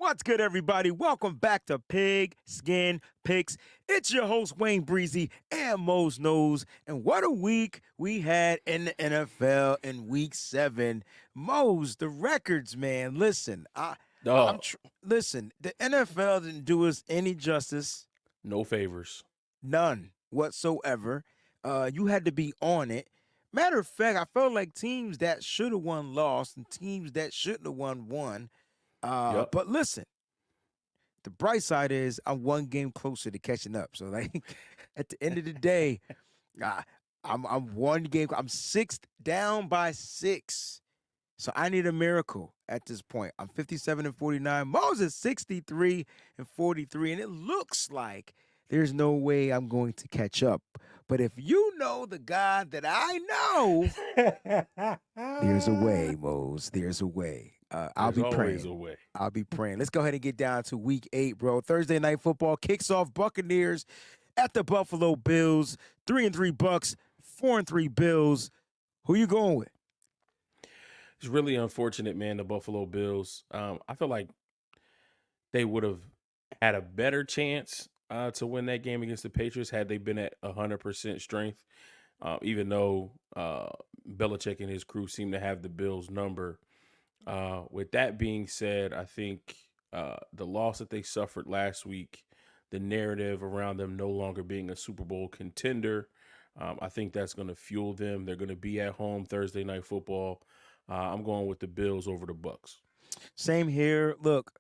What's good, everybody? Welcome back to Pigskin Picks. It's your host, Wayne Breezie and Mose Knows. And what a week we had in the NFL in week 7. Mose, the records, man. Listen, Dog, listen, the NFL didn't do us any justice, no favors. none whatsoever. You had to be on it. Matter of fact, I felt like teams that should have won lost and teams that shouldn't have won. Yep. But listen, the bright side is I'm one game closer to catching up. So like at the end of the day, uh, I'm one game. I'm six down by 6. So I need a miracle at this point. I'm 57 and 49. Moses 63 and 43, and it looks like there's no way I'm going to catch up. But if you know the God that I know, there's a way, Mose. There's a way. I'll There's be always praying. a way. I'll be praying. Let's go ahead and get down to week 8, bro. Thursday night football kicks off Buccaneers at the Buffalo Bills. 3-3 Bucks, 4-3 Bills. Who you going with? It's really unfortunate, man, the Buffalo Bills. I feel like they would have had a better chance to win that game against the Patriots had they been at 100% strength, even though Belichick and his crew seem to have the Bills' number. With that being said, I think the loss that they suffered last week, the narrative around them no longer being a Super Bowl contender, I think that's going to fuel them. They're going to be at home Thursday night football. I'm going with the Bills over the Bucks. Same here. Look,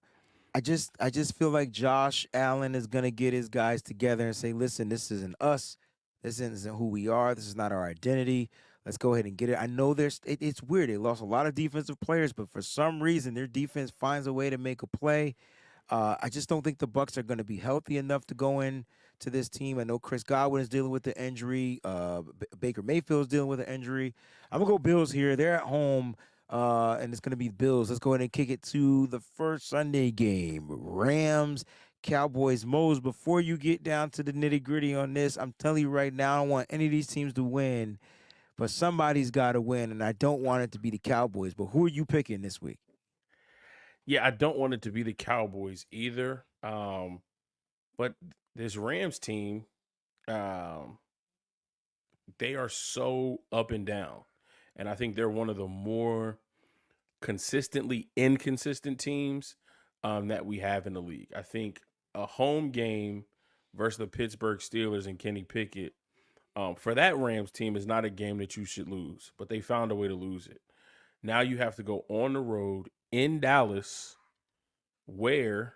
I just feel like Josh Allen is gonna get his guys together and say, listen, this isn't us. This isn't who we are. This is not our identity. Let's go ahead and get it. I know it's weird. They lost a lot of defensive players, but for some reason their defense finds a way to make a play. I just don't think the Bucks are going to be healthy enough to go in to this team. I know Chris Godwin is dealing with the injury. Baker Mayfield's dealing with an injury. I'm gonna go Bills here. They're at home, and it's gonna be Bills. Let's go ahead and kick it to the first Sunday game: Rams, Cowboys. Mose, before you get down to the nitty gritty on this, I'm telling you right now, I don't want any of these teams to win, but somebody's got to win, and I don't want it to be the Cowboys. But who are you picking this week? Yeah, I don't want it to be the Cowboys either. But this Rams team, um, they are so up and down. And I think they're one of the more consistently inconsistent teams that we have in the league. I think a home game versus the Pittsburgh Steelers and Kenny Pickett for that Rams team is not a game that you should lose, but they found a way to lose it. Now you have to go on the road in Dallas, where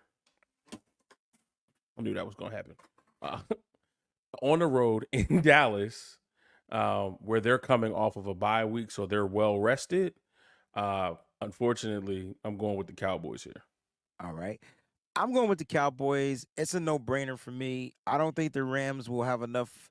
I knew that was going to happen. Uh, on the road in Dallas, where they're coming off of a bye week, so they're well rested. Unfortunately, I'm going with the Cowboys here. All right. I'm going with the Cowboys. It's a no-brainer for me. I don't think the Rams will have enough.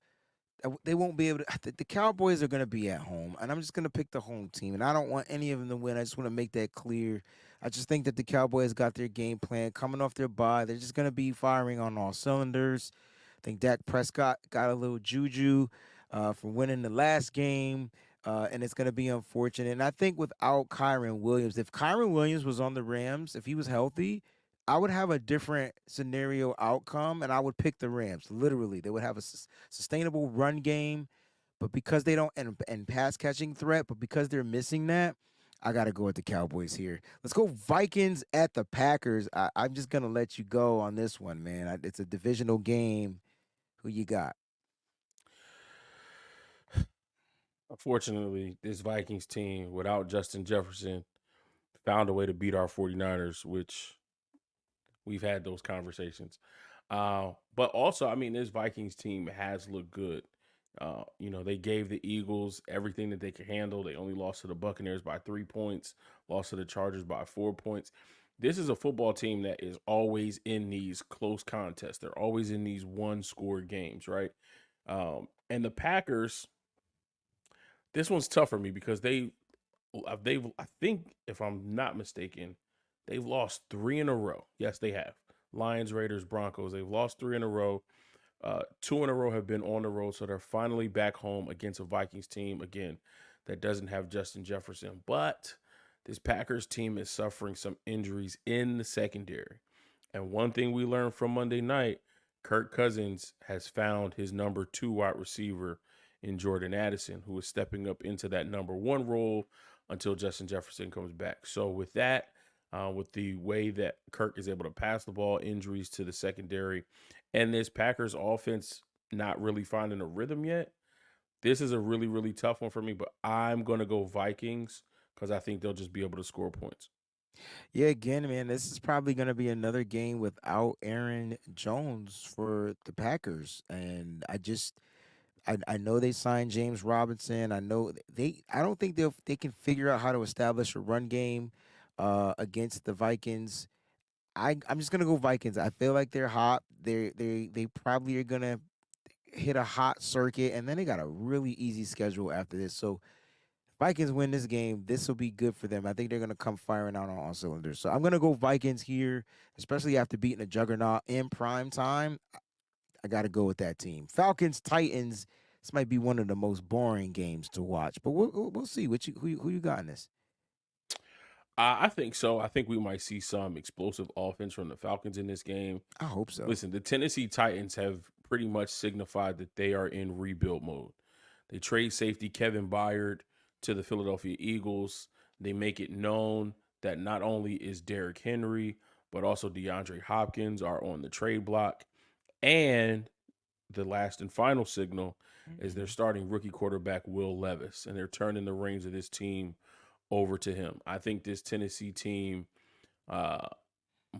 They won't be able to. The Cowboys are going to be at home, and I'm just going to pick the home team. And I don't want any of them to win. I just want to make that clear. I just think that the Cowboys got their game plan coming off their bye. They're just going to be firing on all cylinders. I think Dak Prescott got a little juju from winning the last game. And it's going to be unfortunate. And I think without Kyron Williams, if Kyron Williams was on the Rams, if he was healthy, I would have a different scenario outcome, and I would pick the Rams. Literally, they would have a sustainable run game, but because they don't and pass catching threat, but because they're missing that, I got to go with the Cowboys here. Let's go Vikings at the Packers. I'm just gonna let you go on this one, man. It's a divisional game. Who you got? Unfortunately, this Vikings team, without Justin Jefferson, found a way to beat our 49ers, which we've had those conversations. But also, I mean, this Vikings team has looked good. They gave the Eagles everything that they could handle. They only lost to the Buccaneers by 3 points, lost to the Chargers by 4 points. This is a football team that is always in these close contests. They're always in these one-score games, right? And the Packers, this one's tough for me because I think if I'm not mistaken, they've lost 3 in a row. Yes, they have. Lions, Raiders, Broncos. They've lost 3 in a row. 2 in a row have been on the road, so they're finally back home against a Vikings team again that doesn't have Justin Jefferson. But this Packers team is suffering some injuries in the secondary. And one thing we learned from Monday night, Kirk Cousins has found his number two wide receiver in Jordan Addison, who is stepping up into that number one role until Justin Jefferson comes back. So with that, with the way that Kirk is able to pass the ball, injuries to the secondary, and this Packers offense not really finding a rhythm yet, this is a really, really tough one for me. But I'm going to go Vikings because I think they'll just be able to score points. Yeah, again, man, this is probably going to be another game without Aaron Jones for the Packers, and I know they signed James Robinson. I know I don't think they can figure out how to establish a run game against the Vikings. I'm just gonna go Vikings. I feel like they're hot. They probably are gonna hit a hot circuit, and then they got a really easy schedule after this. So Vikings win this game. This will be good for them. I think they're gonna come firing out on all cylinders. So I'm gonna go Vikings here, especially after beating a juggernaut in prime time. I got to go with that team. Falcons Titans. This might be one of the most boring games to watch, but we'll see. Who you got in this? I think so. I think we might see some explosive offense from the Falcons in this game. I hope so. Listen, the Tennessee Titans have pretty much signified that they are in rebuild mode. They trade safety Kevin Byard to the Philadelphia Eagles. They make it known that not only is Derrick Henry, but also DeAndre Hopkins are on the trade block. And the last and final signal is they're Mhm. starting rookie quarterback Will Levis, and they're turning the reins of this team over to him. I think this Tennessee team uh,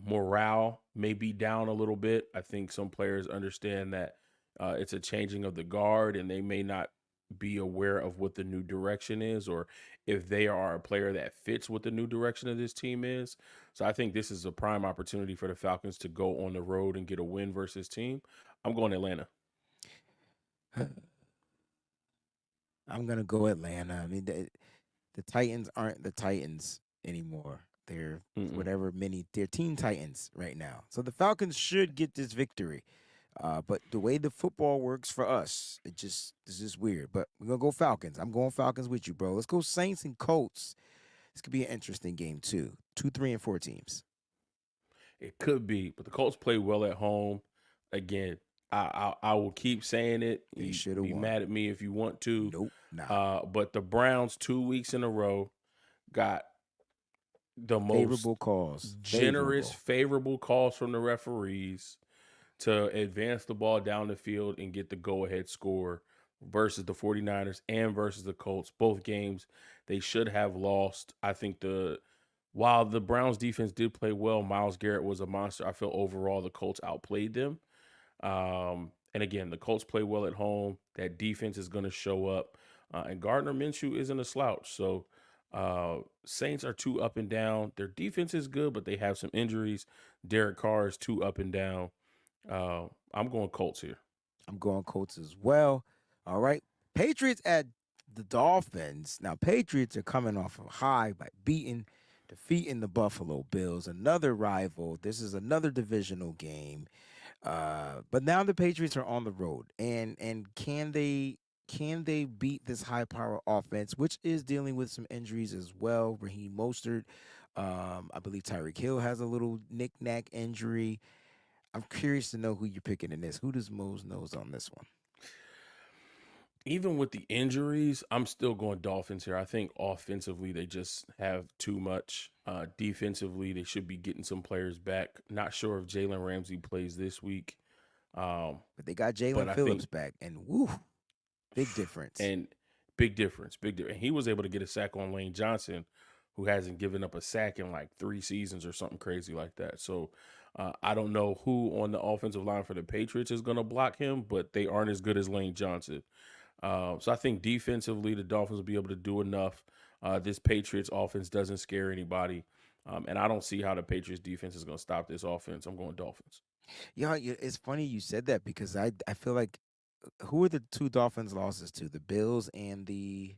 morale may be down a little bit. I think some players understand that it's a changing of the guard and they may not be aware of what the new direction is or if they are a player that fits what the new direction of this team is. So I think this is a prime opportunity for the Falcons to go on the road and get a win versus team. I'm going Atlanta. I'm gonna go Atlanta. I mean, the Titans aren't the Titans anymore. They're Mm-mm. whatever many. They're Teen Titans right now. So the Falcons should get this victory. But the way the football works for us, it's just weird. But we're gonna go Falcons. I'm going Falcons with you, bro. Let's go Saints and Colts. This could be an interesting game too. 2, 3, and 4 teams. It could be, but the Colts play well at home. Again, I will keep saying it. They You should have be won. mad at me if you want to. Nope, not But the Browns 2 weeks in a row got the most favorable calls. generous, Favorable. favorable calls from the referees to advance the ball down the field and get the go-ahead score versus the 49ers and versus the Colts. Both games they should have lost. I think the while the Browns defense did play well, Myles Garrett was a monster. I feel overall the Colts outplayed them. And again, the Colts play well at home. That defense is going to show up. And Gardner Minshew isn't a slouch. So Saints are too up and down. Their defense is good, but they have some injuries. Derek Carr is too up and down. I'm going Colts here. I'm going Colts as well. All right. Patriots at the Dolphins. Now, Patriots are coming off a high by defeating the Buffalo Bills, another rival. This is another divisional game. But now the Patriots are on the road, and can they beat this high power offense, which is dealing with some injuries as well? Raheem Mostert, I believe Tyreek Hill has a little knick-knack injury. I'm curious to know who you're picking in this. Who does Mose knows on this one? Even with the injuries, I'm still going Dolphins here. I think offensively they just have too much. Defensively, they should be getting some players back. Not sure if Jalen Ramsey plays this week. Um, But they got but Jalen I think Phillips back, and woo, big difference. and big difference, big difference. He was able to get a sack on Lane Johnson, who hasn't given up a sack in like 3 seasons or something crazy like that. So I don't know who on the offensive line for the Patriots is going to block him, but they aren't as good as Lane Johnson. So I think defensively, the Dolphins will be able to do enough. This Patriots offense doesn't scare anybody. And I don't see how the Patriots defense is going to stop this offense. I'm going Dolphins. Yeah, it's funny you said that because I feel like who are the two Dolphins losses to? The Bills and the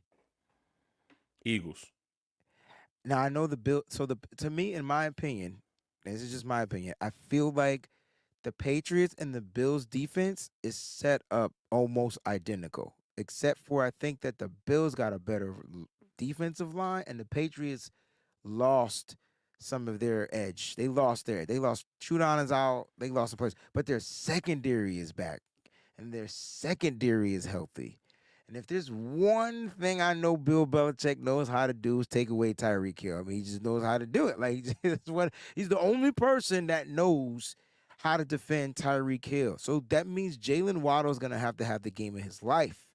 Eagles. now I know the Bill. So the to me, in my opinion, this is just my opinion. I feel like the Patriots and the Bills defense is set up almost identical, except for I think that the Bills got a better defensive line and the Patriots lost some of their edge. They lost Trudon is out. They lost a place, but their secondary is back, and their secondary is healthy. And if there's one thing I know Bill Belichick knows how to do is take away Tyreek Hill. I mean, he just knows how to do it. Like that's what he's the only person that knows how to defend Tyreek Hill. So that means Jalen Waddle is gonna have to have the game of his life.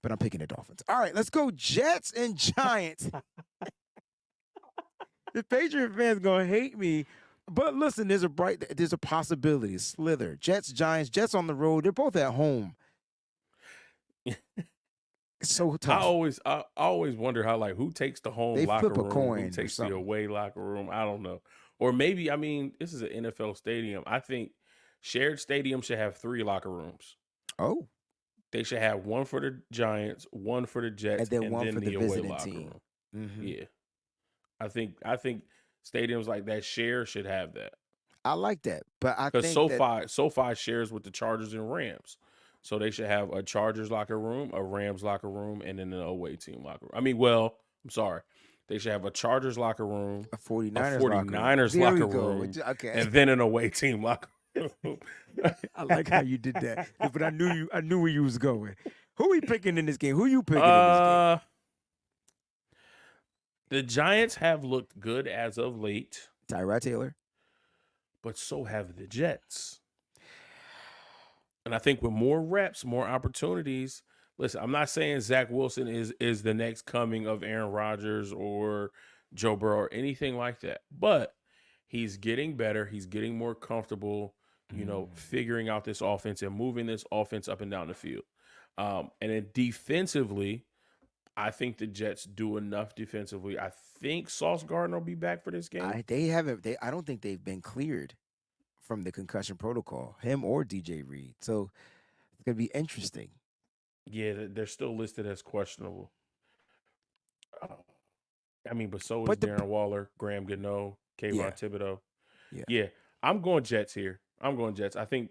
But I'm picking the Dolphins. All right, let's go Jets and Giants. The Patriot fans gonna hate me. But listen, there's a possibility. Slither. Jets, Giants, Jets on the road. They're both at home. It's so tough. I always wonder how, like, who takes the home They locker flip a room, who coin or takes the something. away locker room. I don't know. Or maybe, I mean, this is an NFL stadium. I think shared stadium should have 3 locker rooms. Oh. They should have one for the Giants, one for the And Jets, then and one then for the the away visiting locker team. room. Mm-hmm. Yeah. I think stadiums like that share should have that. I like that. But I Because think that SoFi shares with the Chargers and Rams. So they should have a Chargers locker room, a Rams locker room, and then an away team locker room. I mean, well, I'm sorry. They should have a Chargers locker room, a a 49ers locker room. 49ers There we locker go. room, Okay. and then an away team locker room. I like how you did that. But I knew where you was going. Who we picking in this game? Who you picking in this game? uh the Giants have looked good as of late, Tyrod Taylor. but so have the Jets. And I think with more reps, more opportunities. Listen, I'm not saying Zach Wilson is the next coming of Aaron Rodgers or Joe Burrow or anything like that, but he's getting better. He's getting more comfortable, figuring out this offense and moving this offense up and down the field. And then defensively, I think the Jets do enough defensively. I think Sauce Gardner will be back for this game. They haven't. I don't think they've been cleared from the concussion protocol. Him or DJ Reed. So it's gonna be interesting. Yeah, they're still listed as questionable. Uh, I mean, but so is But the Darren Waller, Graham Gano, yeah, Kayvon Thibodeau. yeah. Yeah, I'm going Jets here. I'm going Jets. I think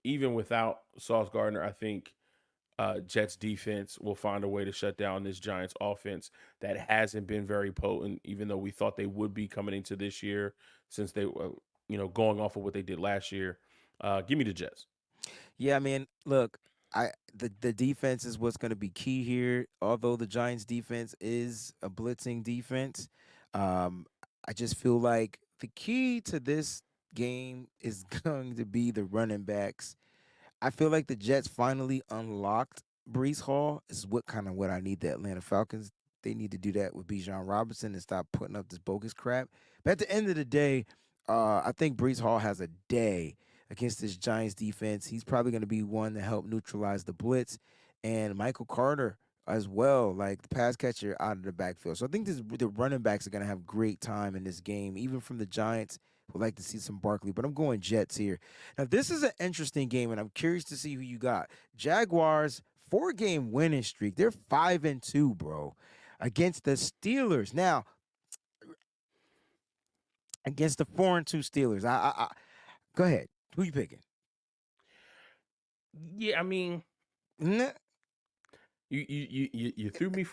even without Sauce Gardner, I think Jets defense will find a way to shut down this Giants offense that hasn't been very potent, even though we thought they would be coming into this year since they were, going off of what they did last year. Give me the Jets. Yeah, I mean, look, the defense is what's going to be key here. Although the Giants' defense is a blitzing defense, um, I just feel like the key to this game is going to be the running backs. I feel like the Jets finally unlocked Brees Hall. Is what I need the Atlanta Falcons. They need to do that with Bijan Robinson and stop putting up this bogus crap. But at the end of the day, I think Brees Hall has a day against this Giants defense. He's probably going to be one to help neutralize the blitz, and Michael Carter as well, like the pass catcher out of the backfield. So I think the running backs are going to have great time in this game, even from the Giants. Would like to see some Barkley, but I'm going Jets here. Now this is an interesting game, and I'm curious to see who you got. Jaguars 4-game winning streak. They're 5-2, bro, against the Steelers. Now against the 4-2 Steelers. I go ahead. Who you picking? Yeah, I mean, Nah, you threw me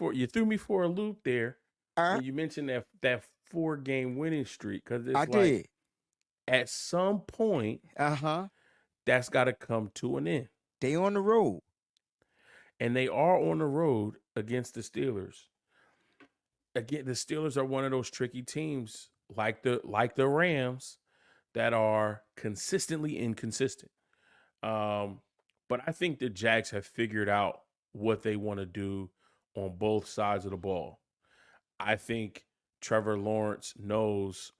for a loop there uh, when you mentioned that 4-game winning streak because I it's like did. at some point Uh-huh. that's got to come to an end, They on the road. and they are on the road against the Steelers. Again, the Steelers are one of those tricky teams, like the Rams, that are consistently inconsistent. Um, but I think the Jags have figured out what they want to do on both sides of the ball. I think Trevor Lawrence knows,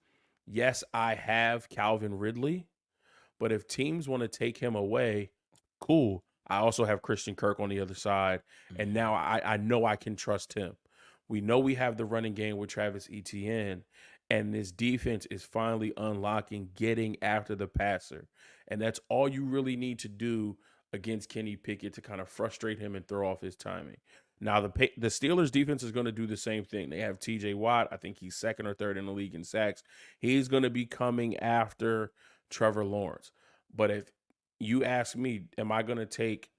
yes, I have Calvin Ridley, but if teams want to take him away, cool. I also have Christian Kirk on the other side, and now I know I can trust him. We know we have the running game with Travis Etienne, and this defense is finally unlocking, getting after the passer. And that's all you really need to do against Kenny Pickett to kind of frustrate him and throw off his timing. Now, the Steelers defense is going to do the same thing. They have TJ Watt. I think he's second or third in the league in sacks. He's going to be coming after Trevor Lawrence. But if you ask me, am I going to take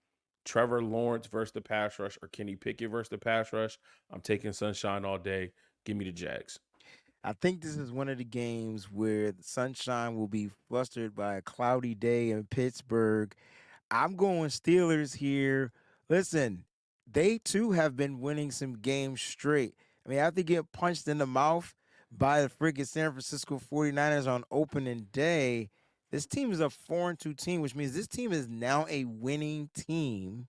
Trevor Lawrence versus the pass rush or Kenny Pickett versus the pass rush? I'm taking sunshine all day. Give me the Jags. I think this is one of the games where the sunshine will be flustered by a cloudy day in Pittsburgh. I'm going Steelers here. Listen, they too have been winning some games straight. I mean, after getting punched in the mouth by the freaking San Francisco 49ers on opening day, this team is a 4-2 team, which means this team is now a winning team.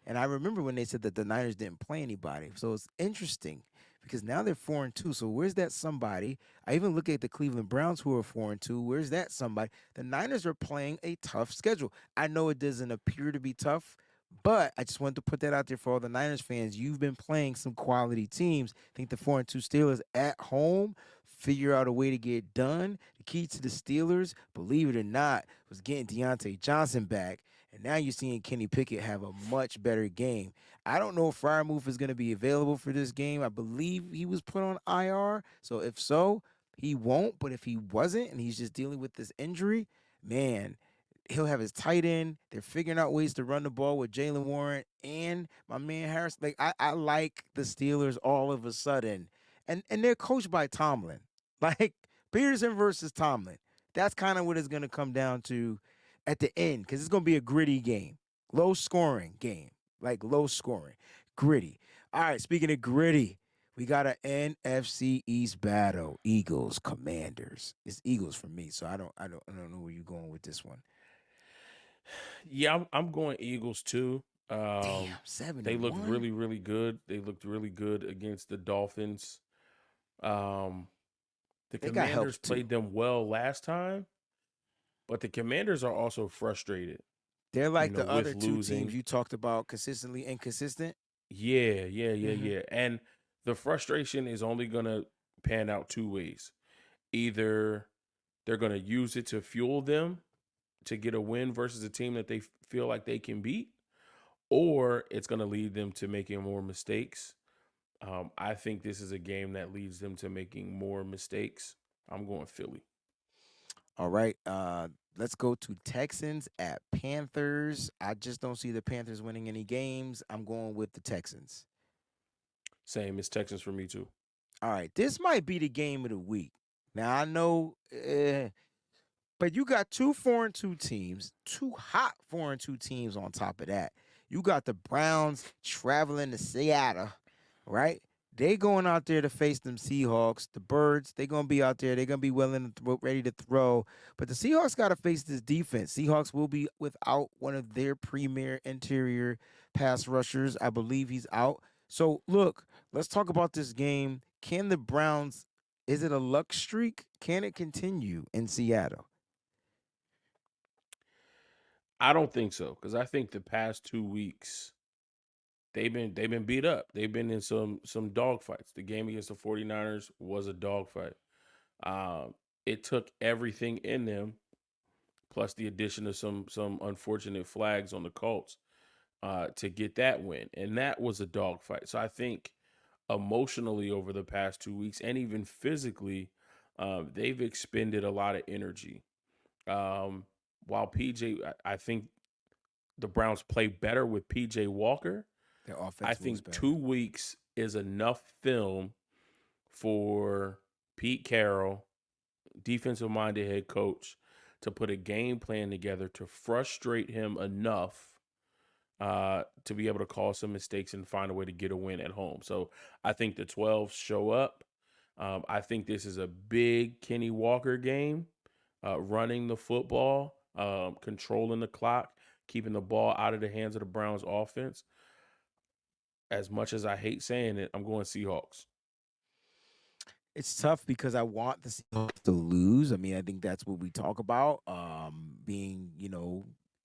And I remember when they said that the Niners didn't play anybody. So it's interesting because now they're 4-2. So where's that somebody? I even look at the Cleveland Browns who are 4-2. Where's that somebody? The Niners are playing a tough schedule. I know it doesn't appear to be tough, but I just wanted to put that out there for all the Niners fans. You've been playing some quality teams. I think the 4-2 Steelers at home figure out a way to get done. The key to the Steelers, believe it or not, was getting Deontay Johnson back. And now you're seeing Kenny Pickett have a much better game. I don't know if Fryermuth is going to be available for this game. I believe he was put on IR. So if so, he won't. But if he wasn't and he's just dealing with this injury, man, he'll have his tight end. They're figuring out ways to run the ball with Jalen Warren and my man Harris. Like I like the Steelers all of a sudden. And they're coached by Tomlin. Like Peterson versus Tomlin. That's kind of what it's gonna come down to at the end, because it's gonna be a gritty game. Low scoring game. Like low scoring. Gritty. All right, speaking of gritty, we got an NFC East battle. Eagles, Commanders. It's Eagles for me, so I don't know where you're going with this one. Yeah, I'm going Eagles too. Damn, seven They and looked one. really, really good. They looked really good against the Dolphins. Um, the They got Commanders help too. played them well last time, but the Commanders are also frustrated, They're like the with other two teams losing. you talked about, consistently inconsistent. Yeah, yeah, yeah, Hmm. yeah. And the frustration is only gonna pan out two ways. Either they're gonna use it to fuel them to get a win versus a team that they feel like they can beat, or it's gonna lead them to making more mistakes. I think this is a game that leads them to making more mistakes. I'm going Philly. All right. Let's go to Texans at Panthers. I just don't see the Panthers winning any games. I'm going with the Texans. Same as Texans for me too. All right. This might be the game of the week. Now I know, but you got two 4-2 teams, two hot 4-2 teams on top of that. You got the Browns traveling to Seattle, right? They going out there to face them Seahawks. The Birds, they gonna be out there. They're gonna be willing to ready to throw. But the Seahawks got to face this defense. Seahawks will be without one of their premier interior pass rushers. I believe he's out. So look, let's talk about this game. Can the Browns? Is it a luck streak? Can it continue in Seattle? I don't think so because I think the past 2 weeks they've been beat up. They've been in some dog fights. The game against the 49ers was a dog fight. It took everything in them, plus the addition of some unfortunate flags on the Colts, to get that win, and that was a dog fight. So I think emotionally over the past 2 weeks, and even physically, they've expended a lot of energy. Um, while PJ, I think the Browns play better with PJ Walker. Their I offense moves think better. 2 weeks is enough film for Pete Carroll, defensive minded head coach, to put a game plan together to frustrate him enough to be able to cause some mistakes and find a way to get a win at home. So I think the 12 show up. I think this is a big Kenny Walker game, running the football, controlling the clock, keeping the ball out of the hands of the Browns offense. As much as I hate saying it, I'm going Seahawks. It's tough because I want the Seahawks to lose. I mean, I think that's what we talk about, being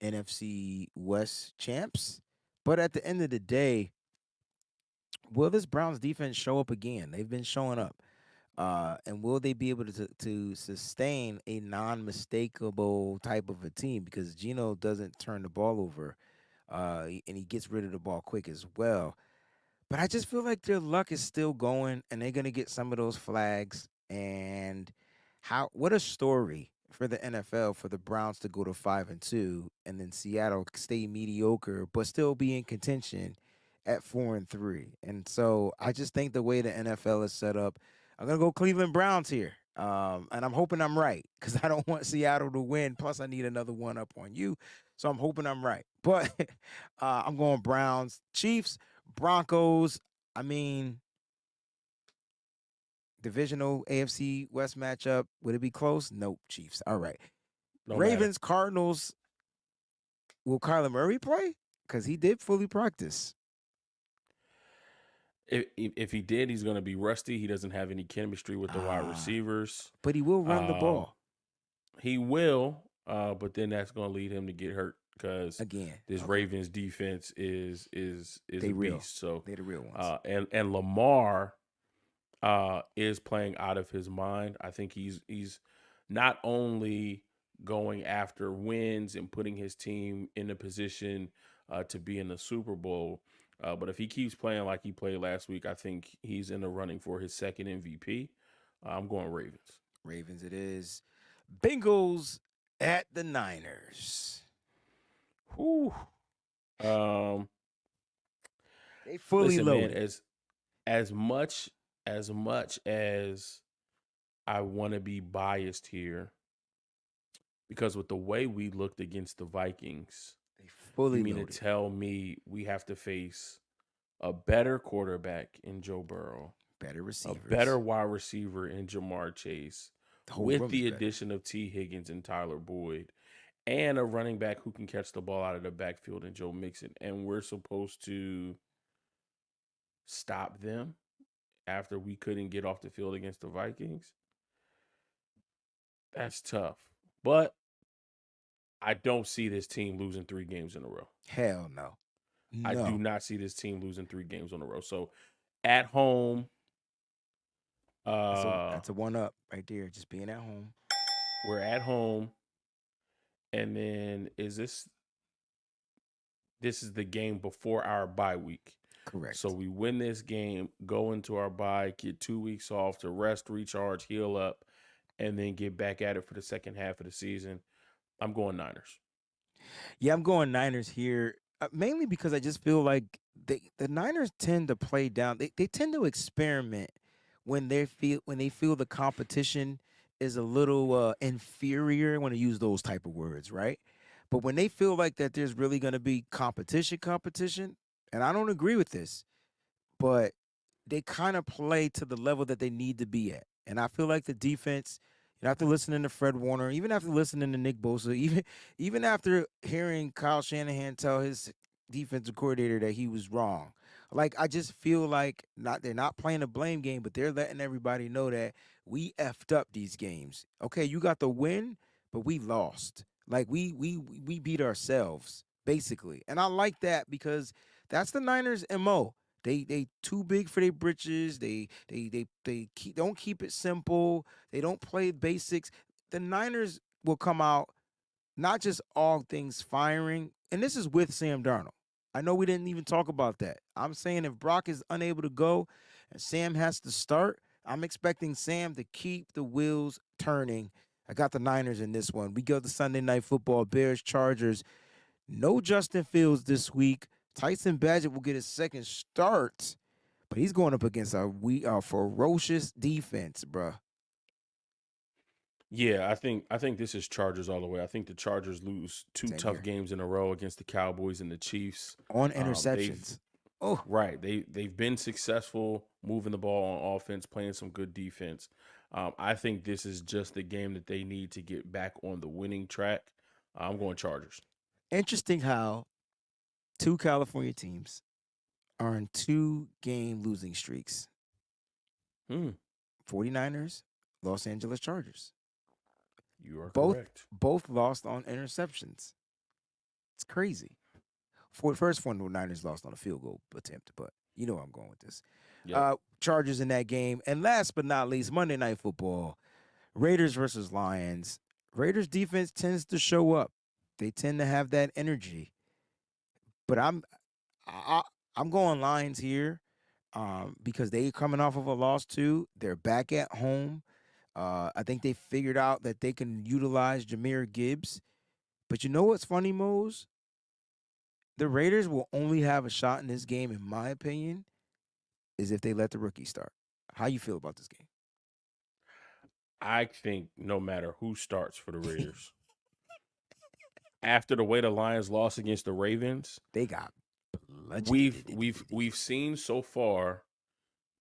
NFC West champs. But at the end of the day, will this Browns defense show up again? They've been showing up. And will they be able to sustain a non-mistakable type of a team? Because Gino doesn't turn the ball over, and he gets rid of the ball quick as well. But I just feel like their luck is still going, and they're gonna get some of those flags. And what a story for the NFL for the Browns to go to 5-2, and then Seattle stay mediocre but still be in contention at 4-3. And so I just think the way the NFL is set up, I'm gonna go Cleveland Browns here. And I'm hoping I'm right because I don't want Seattle to win. Plus, I need another one up on you, so I'm hoping I'm right. But I'm going Browns, Chiefs, Broncos. I mean, divisional AFC West matchup. Would it be close? Nope. Chiefs. All right. No matter. Ravens, Cardinals. Will Kyler Murray play? Because he did fully practice If he did, he's going to be rusty. He doesn't have any chemistry with the wide Ah, receivers. but he will run the Um, ball he will, but then that's going to lead him to get hurt because again. this Okay, Ravens defense is they a real. beast. So, They the real ones. and Lamar is playing out of his mind. I think he's not only going after wins and putting his team in a position to be in the Super Bowl, but if he keeps playing like he played last week, I think he's in the running for his second MVP. I'm going Ravens. Ravens. It is. Bengals at the Niners. Whew. Um, They fully listen, man, loaded. as much as I want to be biased here, because with the way we looked against the Vikings, They you fully mean to loaded. tell me we have to face a better quarterback in Joe Burrow, Better a better receivers. wide receiver in Jamar Chase, The whole with room is the better. addition of T. Higgins and Tyler Boyd, and a running back who can catch the ball out of the backfield in Joe Mixon, and we're supposed to stop them after we couldn't get off the field against the Vikings? That's tough. But I don't see this team losing 3 games in a row. Hell no. I do No. not see this team losing 3 games in a row. So at home, uh, That's a one up right there. Just being at home. we're at home, and then this is the game before our bye week. So Correct. we win this game, go into our bye, get 2 weeks off to rest, recharge, heal up, and then get back at it for the second half of the season. I'm going Niners. Yeah, I'm going Niners here, mainly because I just feel like the Niners tend to play down. They tend to experiment when they feel the competition is a little inferior. I want to use those type of words, right? But when they feel like that there's really going to be competition, and I don't agree with this, but they kind of play to the level that they need to be at. And I feel like the defense, after listening to Fred Warner, even after listening to Nick Bosa, even after hearing Kyle Shanahan tell his defensive coordinator that he was wrong, like I just feel like not they're not playing a blame game, but they're letting everybody know that we effed up these games. Okay, you got the win, but we lost. Like we beat ourselves basically, and I like that because that's the Niners' mo. They too big for their britches. Don't keep it simple. They don't play basics. The Niners will come out not just all things firing, and this is with Sam Darnold. I know we didn't even talk about that. I'm saying if Brock is unable to go and Sam has to start, I'm expecting Sam to keep the wheels turning. I got the Niners in this one. We go to Sunday Night Football, Bears, Chargers. No Justin Fields this week. Tyson Badgett will get his second start, but he's going up against a ferocious defense, bruh. Yeah, I think this is Chargers all the way. I think the Chargers lose two Same tough here. games in a row against the Cowboys and the Chiefs. On They've interceptions. Oh, right. They've been successful moving the ball on offense, playing some good defense. I think this is just the game that they need to get back on the winning track. I'm going Chargers. interesting how two California teams are in 2-game losing streaks. Hmm, 49ers, Los Angeles Chargers. you are Both correct. both lost on interceptions. It's crazy. For the first one, the Niners lost on a field goal attempt, but you know where I'm going with this. Yep. Chargers in that game. And last but not least, Monday Night Football, Raiders versus Lions. Raiders defense tends to show up. They tend to have that energy. But I, I'm going Lions here because they coming off of a loss too. They're back at home. I think they figured out that they can utilize Jameer Gibbs. But you know what's funny, Mose? The Raiders will only have a shot in this game, in my opinion, is if they let the rookie start. How you feel about this game? I think no matter who starts for the Raiders, after the way the Lions lost against the Ravens, They got bludgeoned. we've seen so far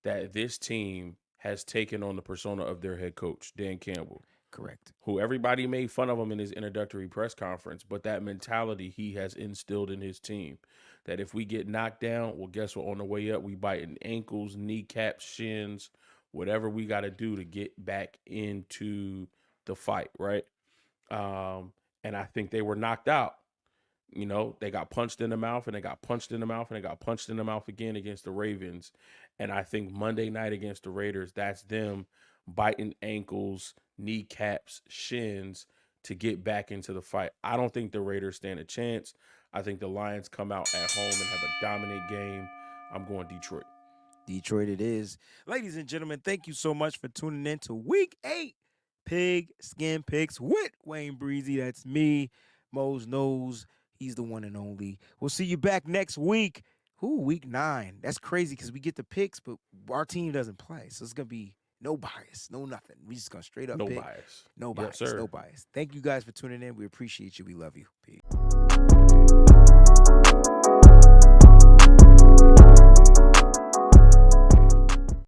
that this team has taken on the persona of their head coach, Dan Campbell, Correct. who everybody made fun of him in his introductory press conference, but that mentality he has instilled in his team that if we get knocked down, well, guess what? On the way up, we biting ankles, kneecaps, shins, whatever we got to do to get back into the fight, right? And I think they were knocked out. You know, they got punched in the mouth and they got punched in the mouth and they got punched in the mouth again against the Ravens. And I think Monday night against the Raiders, that's them biting ankles, kneecaps, shins to get back into the fight. I don't think the Raiders stand a chance. I think the Lions come out at home and have a dominant game. I'm going Detroit. Detroit it is. Ladies and gentlemen, thank you so much for tuning in to week 8 Pigskin Picks with Wayne Breezy. That's me. Mose knows he's the one and only. We'll see you back next week. Who week 9? That's crazy because we get the picks, but our team doesn't play. So it's gonna be no bias, no nothing. We just gonna straight up No pick. bias. No Yes, bias, no sir. bias. Thank you guys for tuning in. We appreciate you. We love you. Peace.